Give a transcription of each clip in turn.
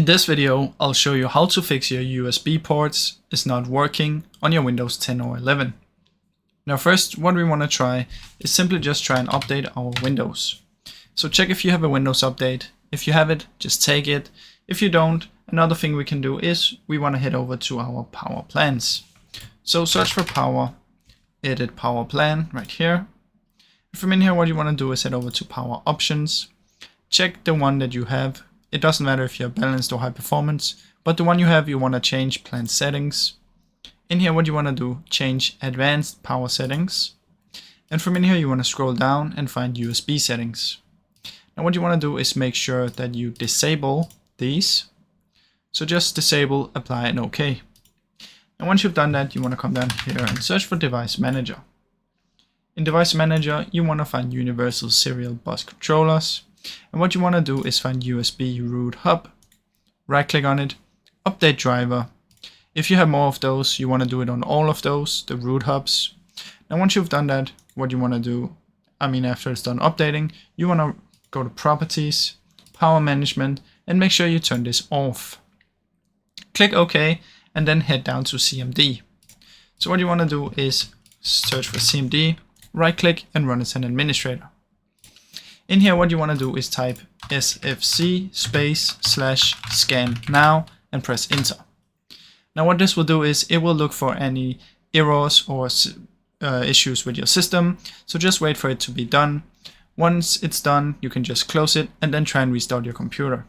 In this video, I'll show you how to fix your USB ports is not working on your Windows 10 or 11. Now first, what we want to try is simply just try and update our Windows. So check if you have a Windows update. If you have it, just take it. If you don't, another thing we can do is we want to head over to our power plans. So search for power, edit power plan right here. From in here, what you want to do is head over to power options. Check the one that you have. It doesn't matter if you have balanced or high performance, but the one you have, you want to change plan settings. In here, what you want to do, change advanced power settings. And from in here, you want to scroll down and find USB settings. Now what you want to do is make sure that you disable these. So just disable, apply, and OK. And once you've done that, you want to come down here and search for device manager. In device manager, you want to find universal serial bus controllers. And what you want to do is find USB root hub, right click on it, update driver. If you have more of those, you want to do it on all of those, the root hubs. And once you've done that, what you want to do, after it's done updating, you want to go to properties, power management, and make sure you turn this off. Click OK, and then head down to CMD. So what you want to do is search for CMD, right click, and run as an administrator. In here, what you want to do is type sfc /scan now and press enter. Now what this will do is it will look for any errors or issues with your system. So just wait for it to be done. Once it's done, you can just close it and then try and restart your computer.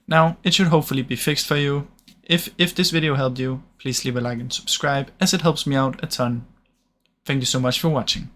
Now it should hopefully be fixed for you. If this video helped you, please leave a like and subscribe, as it helps me out a ton. Thank you so much for watching.